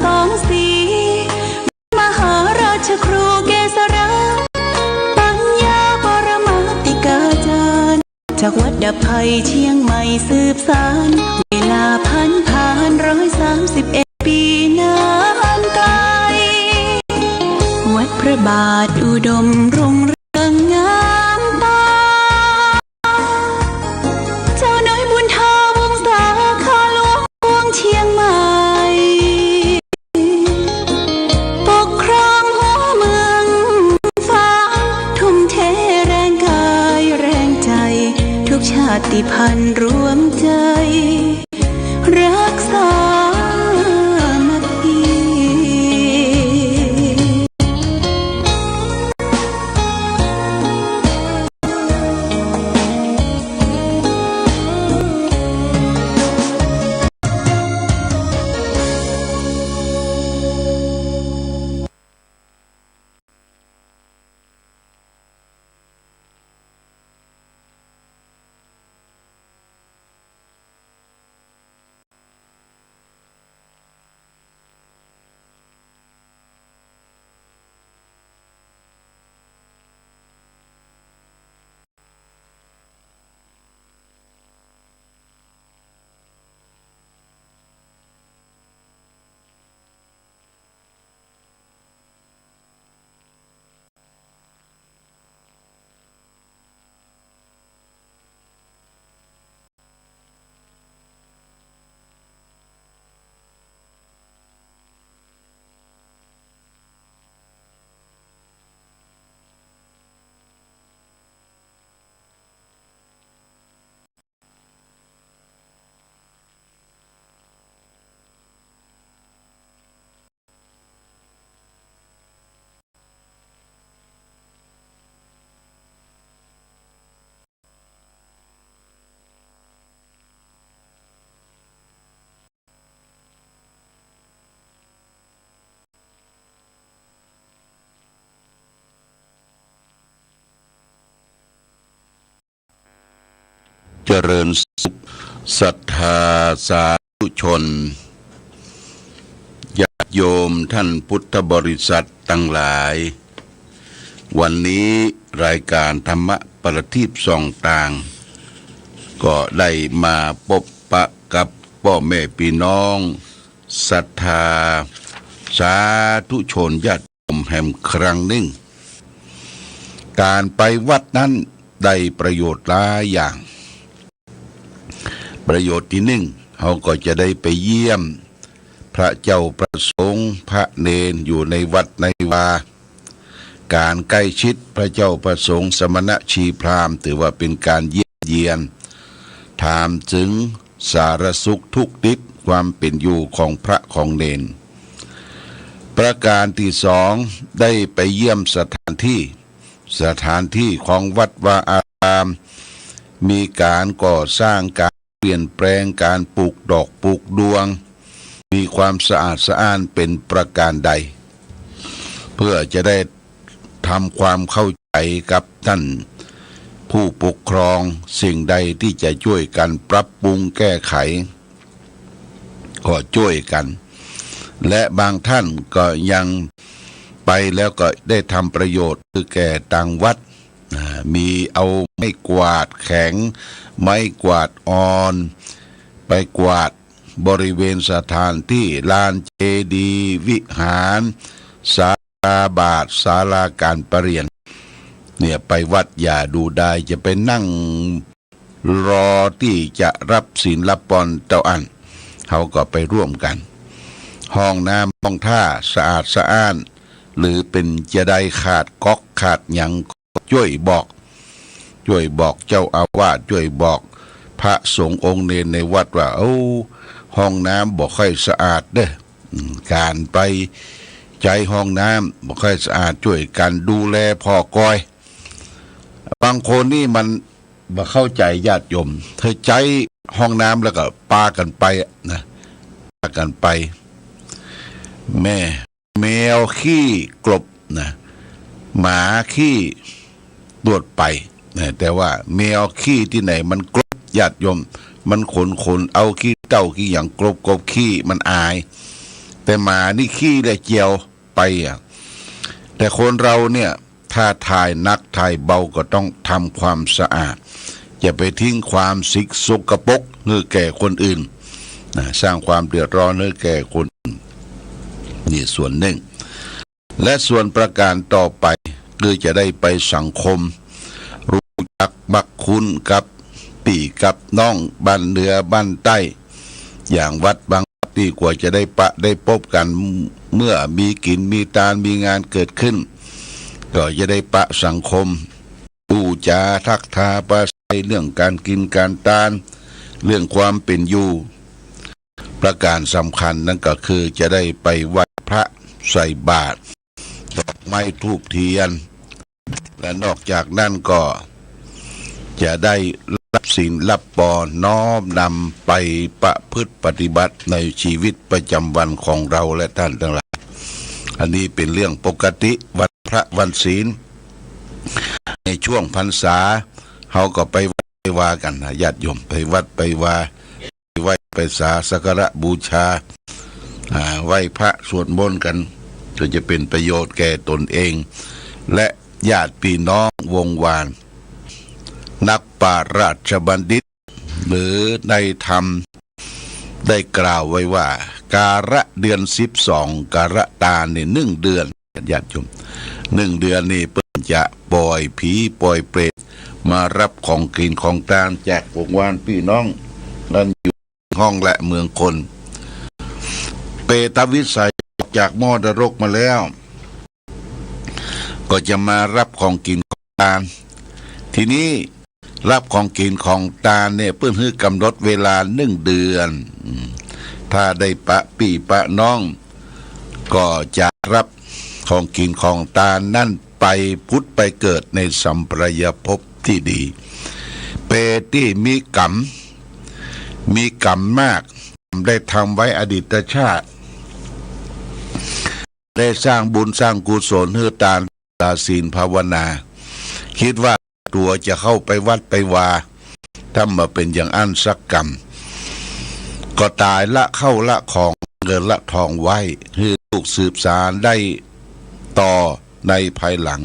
สองสีมหาราชครูเกษราปัญญาปรมาติกาจารย์จากวัดดับภัยเชียงใหม่สืบสานเวลาผ่าน131 ปีนานไกลวัดพระบาทอุดมรุ่งเรืองงามตาเจ้าน้อยบุญทาวงศาข้าหลวงกวงเชียงใหม่ปกครองหัวเมืองฟ้าทุ่มเทแรงกายแรงใจทุกชาติพันธุ์รวมใจรักษาเจริญสุขศรัทธาสาธุชนญาติโยมท่านพุทธบริษัททั้งหลายวันนี้รายการธรรมะประทีปส่องต่างก็ได้มาพบปะกับพ่อแม่พี่น้องศรัทธาสาธุชนญาติโยมแห่งครั้งหนึ่งการไปวัดนั้นได้ประโยชน์หลายอย่างประโยชน์ที่หนึ่งเขาก็จะได้ไปเยี่ยมพระเจ้าประสงค์พระเนนอยู่ในวัดในวาการใกล้ชิดพระเจ้าประสงค์สมณชีพราหมณ์ถือว่าเป็นการเยี่ยมเยียนถามถึงสารสุขทุกข์ดิบความเป็นอยู่ของพระของเนนประการที่สองได้ไปเยี่ยมสถานที่ของวัดวาอารามมีการก่อสร้างการเปลี่ยนแปลงการปลูกดอกปลูกดวงมีความสะอาดสะอ้านเป็นประการใดเพื่อจะได้ทำความเข้าใจกับท่านผู้ปกครองสิ่งใดที่จะช่วยกันปรับปรุงแก้ไขก็ช่วยกันและบางท่านก็ยังไปแล้วก็ได้ทำประโยชน์คือแก่ต่างวัดมีเอาไม้กวาดแข็งไม้กวาดอ่อนไปกวาดบริเวณสถานที่ลานเจดีย์วิหารศาลาบาทศาลาการประเรียนเนี่ยไปวัดอย่าดูได้จะไปนั่งรอที่จะรับศีลรับพรเจ้าอันเขาก็ไปร่วมกันห้องน้ำห้องท่าสะอาดสะอ้านหรือเป็นจะได้ขาดก๊อกขาดหยังช่วยบอกเจ้าอาวาสช่วยบอกพระสงฆ์องค์เนรในวัดว่าห้องน้ำบ่ค่อยสะอาดเด้อการไปใจห้องน้ำบ่ค่อยสะอาดช่วยกันดูแลพ่อก้อยบางคนนี่มันบ่เข้าใจญาติโยมเธอใจห้องน้ำแล้วก็ปากันไปนะปากันไปแมวขี้กลบนะหมาขี้ตรวจไปนะแต่ว่าแมวขี้ที่ไหนมันกลบญาติโยมมันขนเอาขี้เต้าขี้อย่างกลบขี้มันอาย แต่หมานี่ขี้และเจียวไปอ่ะแต่คนเราเนี่ยถ้าถ่ายนักถ่ายเบาก็ต้องทำความสะอาดอย่าไปทิ้งความสกปรกให้แก่คนอื่นสร้างความเดือดร้อนให้แก่คนอื่นนี่ส่วนหนึ่งและส่วนประการต่อไปคือจะได้ไปสังคมรู้จักบักคุณกับปี่กับน้องบ้านเหนือบ้านใต้อย่างวัดบางที่กว่าจะได้ได้พบกันเมื่อมีกินมีตาลมีงานเกิดขึ้นก็จะได้ปะสังคมพูดจาทักทายประสัยเรื่องการกินการตานเรื่องความเป็นอยู่ประการสำคัญนั่นก็คือจะได้ไปไหว้พระใส่บาตรดอกไม้ธูปเทียนและนอกจากนั้นก็จะได้รับศีลรับปอน้อมนำไปประพฤติปฏิบัติในชีวิตประจำวันของเราและท่านทั้งหลายอันนี้เป็นเรื่องปกติวันพระวันศีลในช่วงพรรษาเขาก็ไปวัดไปวากันญาติโยมไปวัดไปวาไปไหว้ไปศาสักการะบูชาไหว้พระสวดมนต์กันก็จะเป็นประโยชน์แก่ตนเองและญาติพี่น้องวงวานนักปราชญ์บัณฑิตหรือในธรรมได้กล่าวไว้ว่าการะเดือน12การะตาเนี่ย1 เดือนญาติโยม1 เดือนนี่เพิ่นจะปล่อยผีปล่อยเปรตมารับของกินของทานแจกวงวานพี่น้องนั่นอยู่ห้องและเมืองคนเปตวิสัยจากมอดรกมาแล้วก็จะมารับของกินของทานทีนี้รับของกินของทานเนี่ยเพื่อให้กำหนดเวลา1 เดือนถ้าได้ปะปี่ปะน้องก็จะรับของกินของทานนั่นไปพุทธไปเกิดในสัมปรายภพที่ดีเปที่มีกรรมมากได้ทำไว้อดีตชาติได้สร้างบุญสร้างกุศลให้ทานศีลภาวนาคิดว่าตัวจะเข้าไปวัดไปวาถ้ามาเป็นอย่างอันสักกรรมก็ตายละเข้าละของเงินละทองไว้ให้ลูกสืบสารได้ต่อในภายหลัง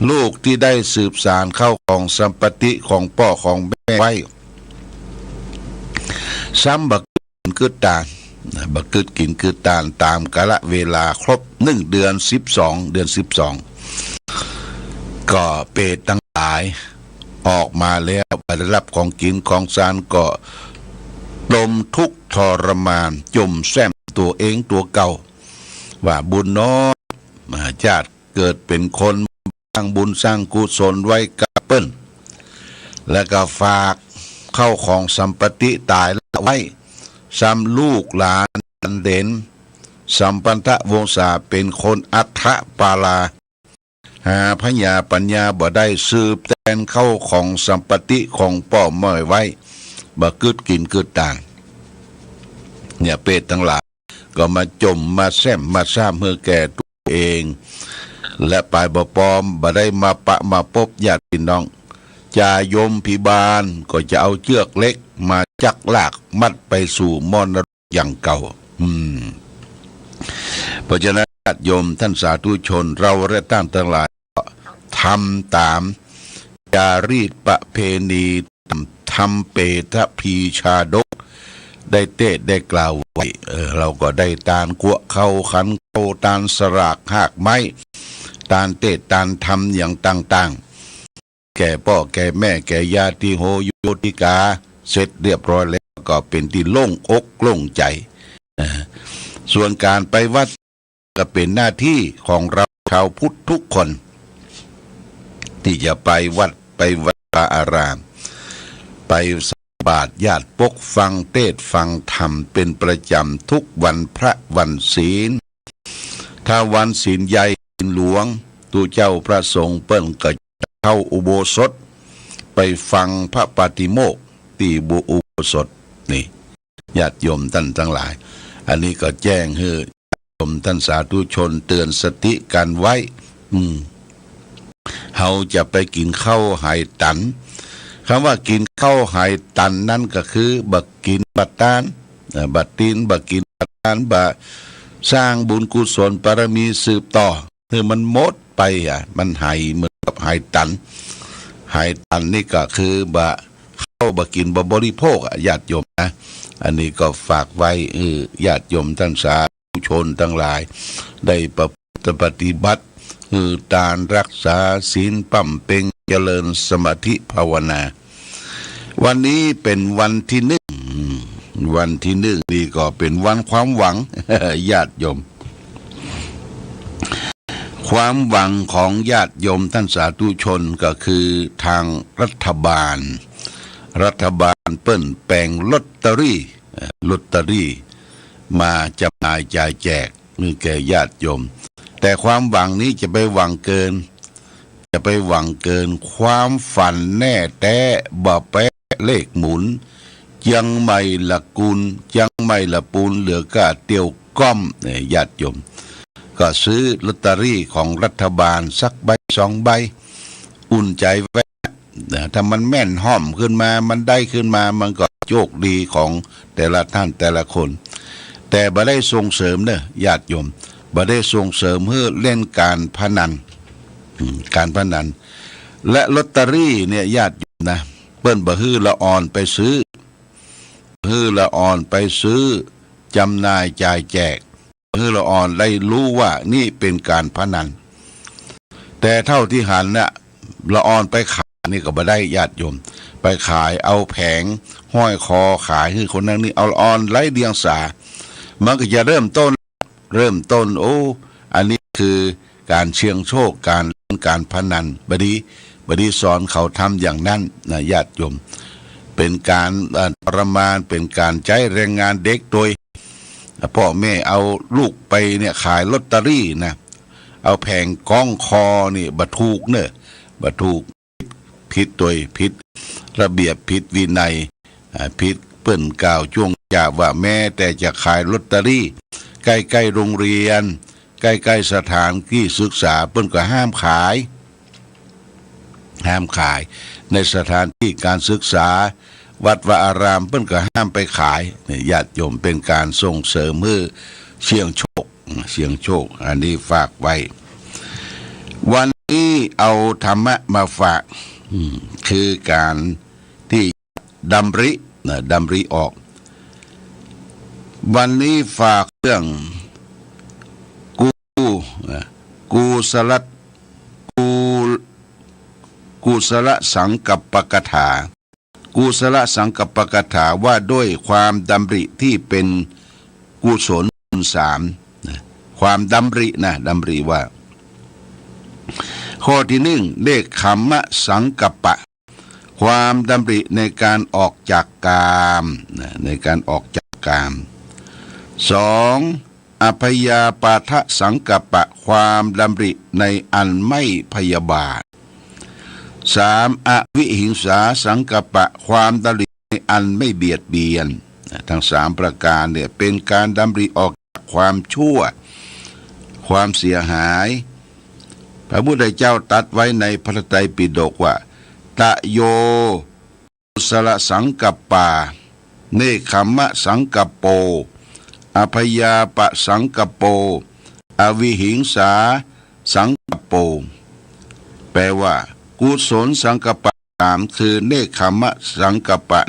ลูกที่ได้สืบสารเข้าของสัมปติของพ่อของแม่ไว้ซ้ำบักกินคือตาลบักกึดกินคือตาลตามกาลเวลาครบ1 เดือน12 เดือน 12ก็เปรตทั้งหลายออกมาแล้วได้รับของกินของสารก็ดมทุกข์ทรมานจมแซมตัวเองตัวเก่าว่าบุญน้อยชาติเกิดเป็นคนสร้างบุญสร้างกุศลไว้กับเปิ้นแล้วก็ฝากเข้าของสัมปติตายไว้ซ้ำลูกหลานเด่นสัมปันทวงศาเป็นคนอัฏฐปาลาหาพญาปัญญาบ่ได้สืบแทนเข้าของสัมปติของพ่อแม่ไว้บ่กึดกินกึดตานเนี่ยเปรตทั้งหลายก็มาจมมาแซมมาซ้ำเมื่อแก่ตัวเองและปลายบ่ปอมบ่ได้มาปะมาพบญาติพี่น้องจายมพิบาลก็จะเอาเชือกเล็กมาจักลากมัดไปสู่มรณะอย่างเก่าเพราะฉะนั้นญาติโยมท่านสาธุชนเราและท่านทั้งหลายทำตามจารีตประเพณีทำเปตพีชาดกได้เทศได้กล่าวไว้เราก็ได้ตานกัวเข้าขันเข้าตานสรากหากไม้ตานเทศตานทำอย่างต่างๆแก่พ่อแก่แม่แก่ญาติโหโยติกาเสร็จเรียบร้อยแล้วก็เป็นที่โล่งอกโล่งใจส่วนการไปวัดก็เป็นหน้าที่ของเราชาวพุทธทุกคนที่จะไปวัดไปวัดอารามไปใส่บาตรญาติปกฟังเทศฟังธรรมเป็นประจำทุกวันพระวันศีลถ้าวันศีลใหญ่ศีลหลวงตูเจ้าพระสงฆ์เปิ้นก็เข้าอุโบสถไปฟังพระปาติโมกข์ที่อุโบสถนี่ญาติโยมท่านทั้งหลายอันนี้ก็แจ้งให้ญาติโยมท่านสาธุชนเตือนสติกันไว้เฮาจะไปกินข้าวไหตันคำว่ากินข้าวไหตันนั่นก็คือบักกินบัตตานบัตตีนบักกินบัตตานบะ สร้างบุญกุศลบารมีสืบต่อคือมันหมดไปมันหายเหมือนกับหายตันนี่ก็คือบะเข้าบะกินบริโภคญาติโยมนะอันนี้ก็ฝากไว้ญาติโยมท่านสาธุชนทั้งหลายได้ปฏิบัติการรักษาศีลปั่มเพ็งเจริญสมาธิภาวนาวันนี้เป็นวันที่1นี่ก็เป็นวันความหวัง ญาติโยมความหวังของญาติโยมท่านสาธุชนก็คือทางรัฐบาลเปิ้นแปลงลอตเตอรี่มาจำหน่ายจ่ายแจกนี่แก่ญาติโยมแต่ความหวังนี้จะไปหวังเกินความฝันแน่แท้บ่แปะเลขหมุนยังไม่ละกุลยังไม่ละปูนเหลือกะเตียวก้อมญาติโยมก็ซื้อลอตเตอรี่ของรัฐบาลสักใบ2 ใบอุ่นใจไว้ถ้ามันแม่นห้อมขึ้นมามันได้ขึ้นมามันก็โชคดีของแต่ละท่านแต่ละคนแต่บ่ได้ส่งเสริมเนอะญาติโยมบ่ได้ส่งเสริมเพื่อเล่นการพนันและลอตเตอรี่เนี่ยญาติโยมนะเปิ้นบ่ฮื้อละอ่อนไปซื้อจำหน่ายจ่ายแจกฮื้อละอ่อนได้รู้ว่านี่เป็นการพนันแต่เท่าที่หันน่ะละอ่อนไปขายนี่ก็บ่ได้ญาติโยมไปขายเอาแผงห้อยคอขายให้คนนั้นนี่เอาละอ่อนไร้เดียงสามันก็จะเริ่มต้นโอ้อันนี้คือการเสี่ยงโชคการพนันบดีสอนเขาทำอย่างนั้นนะญาติโยมเป็นการทรมานเป็นการใช้แรงงานเด็กโดยพ่อแม่เอาลูกไปเนี่ยขายลอตเตอรี่นะเอาแผงกล้องคอนี่บัถูกผิดโดยผิดระเบียบผิดวินัยผิดเปิ้นกล่าวช่วงจาว่าแม้แต่จะขายลอตเตอรี่ใกล้ๆโรงเรียนใกล้ๆสถานที่ศึกษาเปิ้นก็ห้ามขายในสถานที่การศึกษาวัดวาอารามเปิ้นก็ห้ามไปขายเนี่ยญาติโยมเป็นการส่งเสริมเพื่อเสี่ยงโชคอันนี้ฝากไว้วันนี้เอาธรรมะมาฝากคือการที่ดำริออกวันนี้ฝากเรื่องกุศลสังกัปปกถาว่าด้วยความดำริที่เป็นกุศลความดำริว่าข้อที่1เลขขัมมะสังกัปปะความดำริในการออกจากกาม2อพยาปาทะสังกัปปะความดำริในอันไม่พยาบาท3อวิหิงสาสังกัปปะความดำริในอันไม่เบียดเบียนทั้ง3ประการเนี่ยเป็นการดำริออกจากความชั่วความเสียหายพระพุทธเจ้าตรัสไว้ในพระไตรปิฎกว่าตะโยกุศลสังกัปปะเนคขมมะสังกัปโปอพยาปะสังกัปโปอวิหิงสาสังกัปโปแปลว่ากุศลสังกัปปะ3คือเนคขมมะสังกัปปะ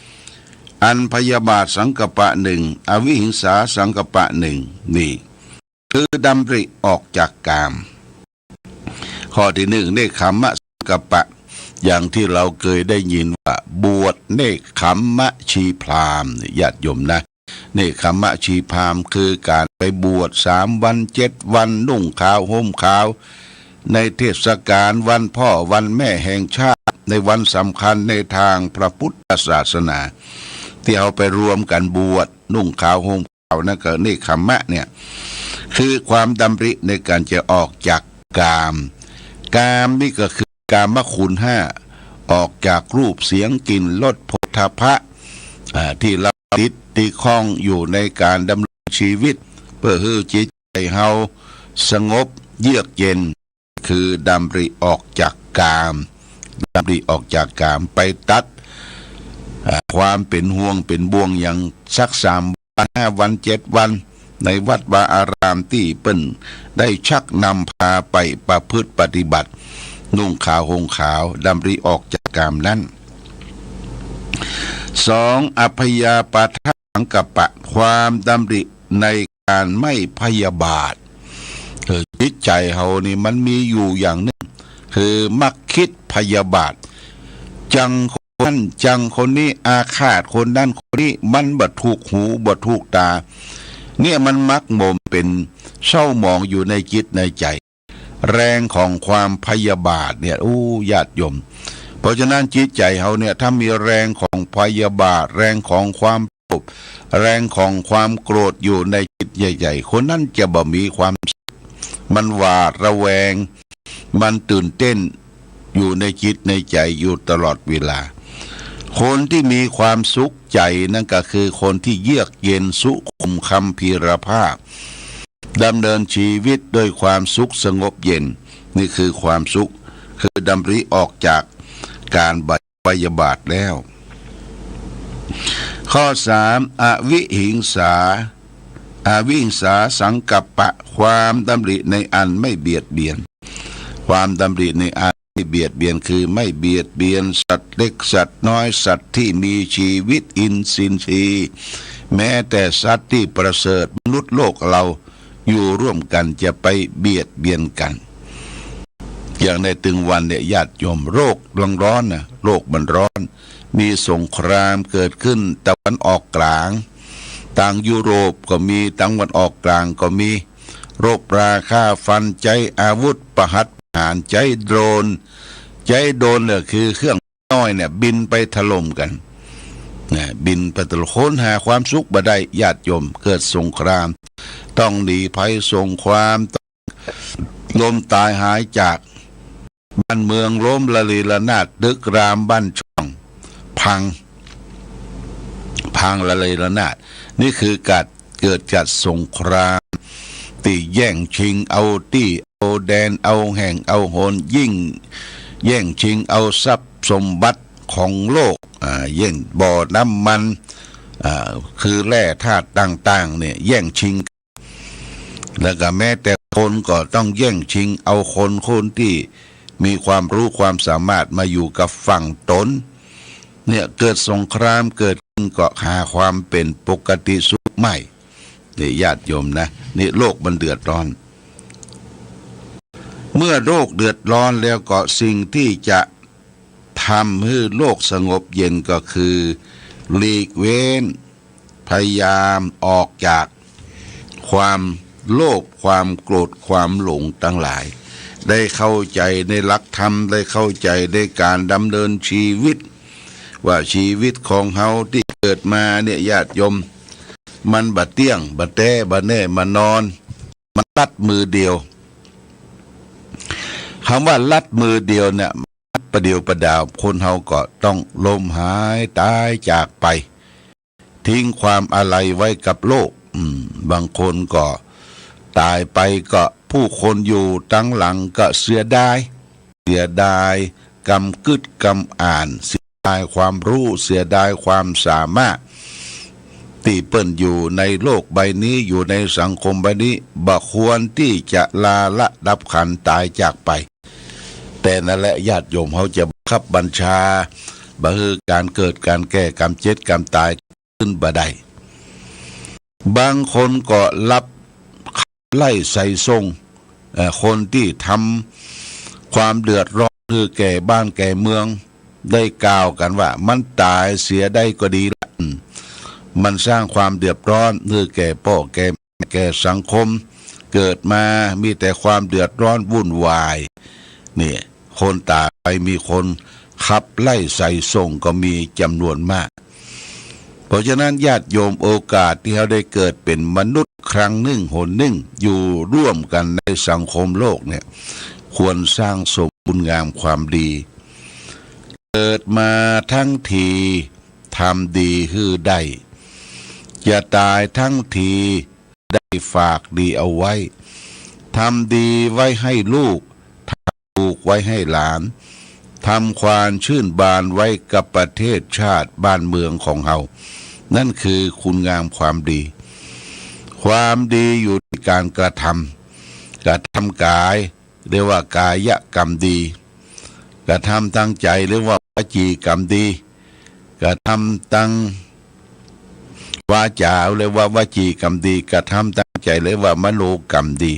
1อันพยาบาทสังกัปปะ1อวิหิงสาสังกัปปะ1นี่คือดำริออกจากกามข้อที่1เนคขมมะสังกัปปะอย่างที่เราเคยได้ยินว่าบวชเนคขมมะชีพราหมณ์ญาติโยมนะเนคขมมะชีพราหมณ์คือการไปบวช3 วัน 7 วันนุ่งขาวห่มขาวในเทศกาลวันพ่อวันแม่แห่งชาติในวันสำคัญในทางพระพุทธศาสนาที่เอาไปรวมกันบวชนุ่งขาวห่มขาวนั่นก็เนคขมมะเนี่ยคือความดำริในการจะออกจากกามนี่ก็คือกามคุณ5ออกจากรูปเสียงกลิ่นรสโผฏฐัพพะที่เราติดตีข้องอยู่ในการดำรงชีวิตเพื่อให้จิตใจเฮาสงบเยือกเย็นคือดำริออกจากกามไปตัดความเป็นห่วงเป็นบ่วงอย่างสัก3 วัน 5 วัน 7 วัน ในวัดวาอารามที่เปิ้นได้ชักนำพาไปประพฤติปฏิบัตินุ่งขาวห่มขาวดำริออกจากกามนั้น2อภยาปาทสังกัปปะความดำริในการไม่พยาบาทจิตใจเฮานี่มันมีอยู่อย่างหนึ่งคือมักคิดพยาบาทจังคนนั้นจังคนนี้อาฆาตคนนั้นคนนี้มันบ่ถูกหูบ่ถูกตาเนี่ยมันมักมมเป็นเศร้าหมองอยู่ในจิตในใจแรงของความพยาบาทเนี่ยญาติโยมเพราะฉะนั้นจิตใจเฮาเนี่ยถ้ามีแรงของพยาบาทแรงของความโกรธแรงของความโกรธอยู่ในจิตใหญ่ๆคนนั้นจะบ่มีความมันหวาดระแวงมันตื่นเต้นอยู่ในจิตในใจอยู่ตลอดเวลาคนที่มีความสุขใจนั่นก็คือคนที่เยือกเย็นสุขุมคัมภีรภาพดำเนินชีวิตด้วยความสุขสงบเย็นนี่คือความสุขคือดำริออกจากการพยาบาทแล้วข้อ3อวิหิงสาอวิหิงสาสังกัปปะความดำริในอันไม่เบียดเบียนความดำริในอันไม่เบียดเบียนคือไม่เบียดเบียนสัตว์เล็กสัตว์น้อยสัตว์ที่มีชีวิตอินทรีย์แม้แต่สัตว์ที่ประเสริฐมนุษย์โลกเราอยู่ร่วมกันจะไปเบียดเบียนกันอย่างในตึงวันเนี่ยญาติโยมโรคร้อนนะโรคมันร้อนมีสงครามเกิดขึ้นตะวันออกกลางต่างยุโรปก็มีตะวันออกกลางก็มีโรคราฆ่าฟันใจอาวุธประหัตประหารใจโดรนเนี่ยคือเครื่องน้อยเนี่ยบินไปถล่มกันนะบินไปตะค้นหาความสุขบ่ได้ญาติโยมเกิดสงครามต้องหนีภัยสงครามล้มตายหายจากบ้านเมืองล้มละลีละนาดดึกรามบ้านช่องพังละลีละนาดนี่คือการเกิดจากสงครามตีแย่งชิงเอาตี้เอาแดนเอาแห่งเอาโหนยิ่งแย่งชิงเอาทรัพย์สมบัติของโลกแย่งบ่อน้ำมันคือแร่ธาตุต่างๆเนี่ยแย่งชิงแล้วก็แม้แต่คนก็ต้องแย่งชิงเอาคนที่มีความรู้ความสามารถมาอยู่กับฝั่งตนเนี่ยเกิดสงครามเกิดขึ้นก็หาความเป็นปกติสุขไม่นี่ญาติโยมนะนี่โลกมันเดือดร้อนเมื่อโลกเดือดร้อนแล้วก็สิ่งที่จะทำให้โลกสงบเย็นก็คือหลีกเว้นพยายามออกจากความโลภความโกรธความหลงทั้งหลายได้เข้าใจในหลักธรรมได้เข้าใจในการดำเนินชีวิตว่าชีวิตของเฮาที่เกิดมาเนี่ยญาติโยมมันบะเตี้ยงบะแต้บะแน่มานอนมันลัดมือเดียวคำว่าลัดมือเดียวเนี่ยประเดียวประดาวคนเฮาก็ต้องล้มหายตายจากไปทิ้งความอะไรไว้กับโลกบางคนก็ตายไปก็ผู้คนอยู่ตั้งหลังก็เสียดายกำกึดกำอ่านเสียดายความรู้เสียดายความสามารถที่เปิ้นอยู่ในโลกใบนี้อยู่ในสังคมใบนี้บ่ควรที่จะลาละดับขันตายจากไปแต่นั่นแหละญาติโยมเขาจะบังคับบัญชาบ่คือการเกิดการแก่กรรมเจ็ดกรรมตายขึ้นบ่ได้บางคนก็รับไล่ใส่ทรงคนที่ทำความเดือดร้อนคือแก่บ้านแก่เมืองได้กล่าวกันว่ามันตายเสียได้ก็ดีละมันสร้างความเดือดร้อนคือแก่พ่อแก่สังคมเกิดมามีแต่ความเดือดร้อนวุ่นวายนี่คนตายไปมีคนขับไล่ใส่ส่งก็มีจำนวนมากเพราะฉะนั้นญาติโยมโอกาสที่เขาได้เกิดเป็นมนุษย์ครั้งหนึ่งหนหนึ่งอยู่ร่วมกันในสังคมโลกเนี่ยควรสร้างสมบุญงามความดีเกิดมาทั้งทีทำดีฮือได้อย่าตายทั้งทีได้ฝากดีเอาไว้ทำดีไว้ให้ลูกทำถูกไว้ให้หลานทำความชื่นบานไว้กับประเทศชาติบ้านเมืองของเรานั่นคือคุณงามความดี ความดีอยู่ที่การกระทำกายเรียกว่ากายกรรมดีกระทำตั้งใจเรียกว่าวจีกรรมดีกระทำตั้งวาจาเรียกว่าวจีกรรมดีกระทำตั้งใจเรียกว่ามโนกรรมดี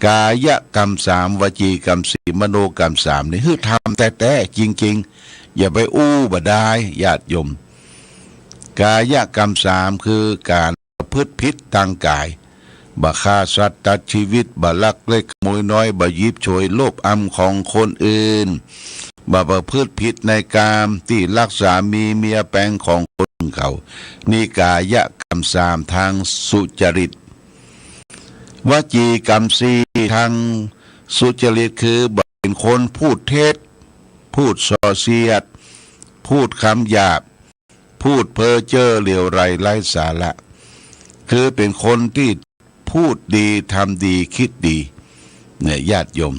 กายกรรม3วจีกรรม4มโนกรรม3นี่คือทำแต่จริงๆอย่าไปอู้บ่ได้ญาติโยมกายกรรม3คือการประพฤติผิดทางกายบ่ฆ่าสัตว์ตัดชีวิตบ่ลักเล็กขโมยน้อยบ่ยิบฉวยโลภอำของคนอื่นบ่ประพฤติผิดในกามที่รักษามีเมียแปลงของคนเขานี่กายกรรม3ทางสุจริตวจีกรรม4ทางสุจริตคือบ่เป็นคนพูดเท็จพูดส่อเสียดพูดคำหยาบพูดเพ้อเจ้อเหลวไหลไร้สาระคือเป็นคนที่พูดดีทำดีคิดดีเนี่ยญาติโยม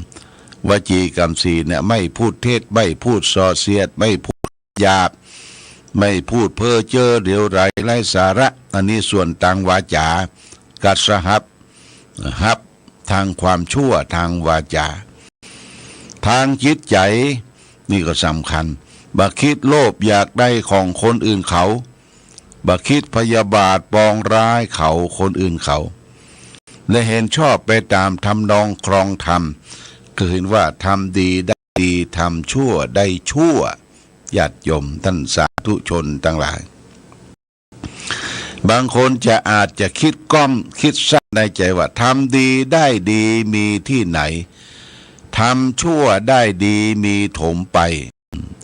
วจีกรรม4เนี่ยไม่พูดเท็จไม่พูดส่อเสียดไม่พูดหยาบไม่พูดเพ้อเจ้อเหลวไหลไร้สาระอันนี้ส่วนทางวาจากัสหับทางความชั่วทางวาจาทางจิตใจนี่ก็สำคัญบ่คิดโลภอยากได้ของคนอื่นเขาบ่คิดพยาบาทปองร้ายเขาคนอื่นเขาและเห็นชอบไปตามทำนองครองธรรมคือเห็นว่าทำดีได้ดีทำชั่วได้ชั่วญาติโยมท่านสาธุชนทั้งหลายบางคนจะอาจจะคิดสั้นในใจว่าทำดีได้ดีมีที่ไหนทำชั่วได้ดีมีถมไป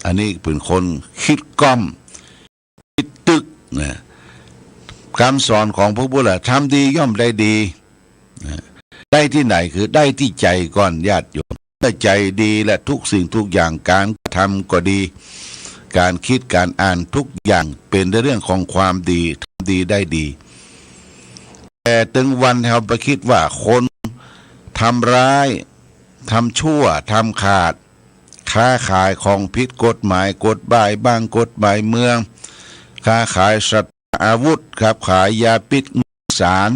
อันนี้เป็นคนคิดคิดตึกนะคำสอนของพระพุทธเจ้าทำดีย่อมได้ดีได้ที่ไหนคือได้ที่ใจก่อนญาติโยมถ้าใจดีและทุกสิ่งทุกอย่างการทำก็ดีการคิดการอ่านทุกอย่างเป็นเรื่องของความดีทำดีได้ดีแต่ถึงวันเราไปคิดว่าคนทำร้ายทำชั่วทำขาดค้าขายของผิดกฎหมายกฎหมายบ้างกฎหมายเมืองค้าขายสัตว์อาวุธครับขายยาพิษสาร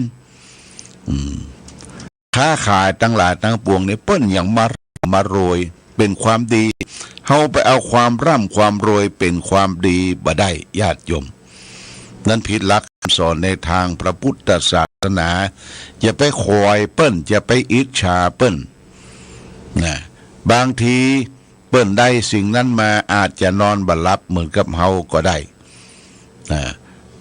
ค้าขายตั้งหลายตั้งปวงนี่เปิ้นอย่างมาโรยเป็นความดีเฮาไปเอาความร่ำความรวยเป็นความดีบ่ได้ญาติโยมนั้นผิดหลักสอนในทางพระพุทธศาสนาอย่าไปคอยเปิ้นอย่าไปอิจฉาเปิ้นนะบางทีเปิ้นได้สิ่งนั้นมาอาจจะนอนบ่หลับเหมือนกับเฮาก็ได้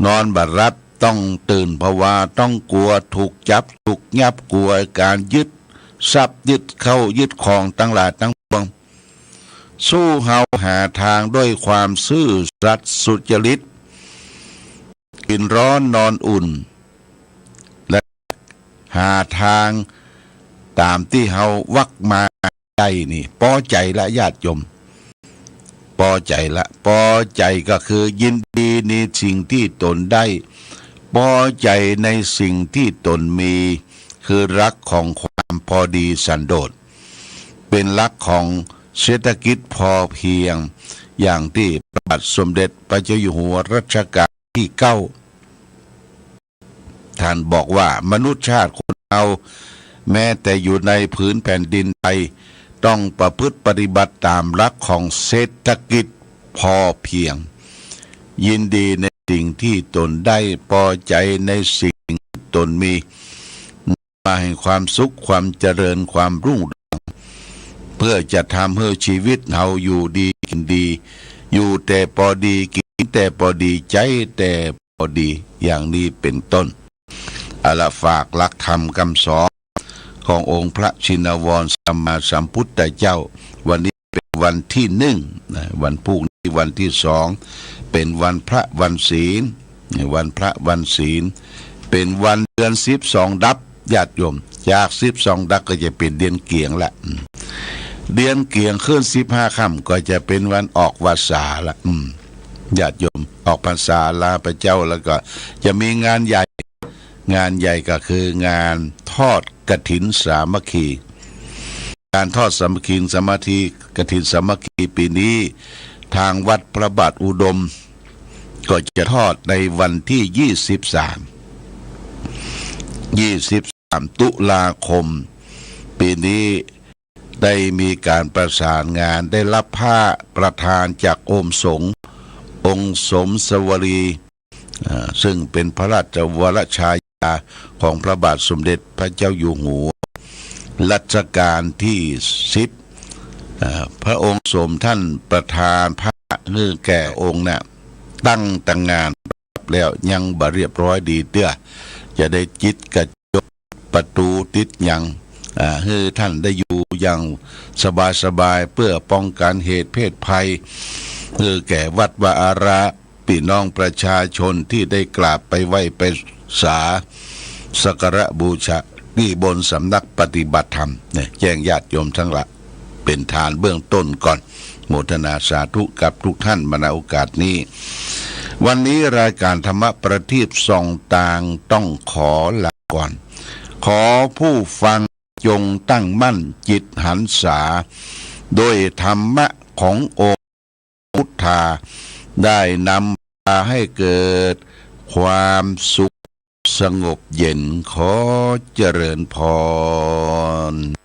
นอนบ่หลับต้องตื่นภาวะต้องกลัวถูกจับถูกยับกลัวการยึดทรัพย์ยึดเข้ายึดของตั้งหลายตั้งปวงสู้เฮาหาทางด้วยความซื่อสัตย์สุจริตกินร้อนนอนอุ่นและหาทางตามที่เฮาวักมาใจนี่พอใจละญาติโยมพอใจละพอใจก็คือยินดีในสิ่งที่ตนได้พอใจในสิ่งที่ตนมีคือรักของความพอดีสันโดษเป็นหลักของเศรษฐกิจพอเพียงอย่างที่พระบาทสมเด็จพระเจ้าอยู่หัวรัชกาลที่9ท่านบอกว่ามนุษยชาติคนเราแม้แต่อยู่ในพื้นแผ่นดินไทยต้องประพฤติปฏิบัติตามหลักของเศรษฐกิจพอเพียงยินดีในสิ่งที่ตนได้พอใจในสิ่งที่ตนมีมาให้ความสุขความเจริญความรุ่งเรืองเพื่อจะทำให้ชีวิตเราอยู่ดีกินดีอยู่แต่พอดีกินแต่พอดีใจแต่พอดีอย่างนี้เป็นต้นฝากหลักธรรมคำสอนขององค์พระชินวรสัมมาสัมพุทธเจ้าวันนี้เป็นวันที่1วันพรุ่งนี้วันที่2เป็นวันพระวันศีลวันพระวันศีลเป็นวันเดือน12ดับญาติโยมจาก12ดับก็จะเป็นเดือนเกียงละเดือนเกียงขึ้น15ค่ำก็จะเป็นวันออกวาสาละญาติโยมออกพรรษาลาพระเจ้าแล้วก็จะมีงานใหญ่ก็คืองานทอดกฐินสามัคคีการทอดสามัคคีสามัคคีกฐินสามัคคีปีนี้ทางวัดพระบาทอุดมก็จะทอดในวันที่23 23 ตุลาคม ปีนี้ได้มีการประสานงานได้รับผ้าประทานจากองค์สมสวรีซึ่งเป็นพระราชวรชายาของพระบาทสมเด็จพระเจ้าอยู่หัวรัชกาลที่10พระองค์สมท่านประทานผ้าเนื่อแก่องค์น่ะตั้งแต่งงานแล้วยังบ่เรียบร้อยดีเตื้อจะได้จิตกระจกประตูติดยังให้ท่านได้อยู่อย่างสบายๆเพื่อป้องกันเหตุเพศภัยเพื่อแก่วัดวาอารามพี่น้องประชาชนที่ได้กราบไปไหว้ไปสักการะบูชาที่บนสำนักปฏิบัติธรรมเนี่ยแจ้งญาติโยมทั้งหลายเป็นฐานเบื้องต้นก่อนโมทนาสาธุกับทุกท่านมาในโอกาสนี้วันนี้รายการธรรมะประทีปส่องต่างต้องขอลาก่อนขอผู้ฟังจงตั้งมั่นจิตหันษาโดยธรรมะขององค์พุทธาได้นำพาให้เกิดความสุขสงบเย็นขอเจริญพร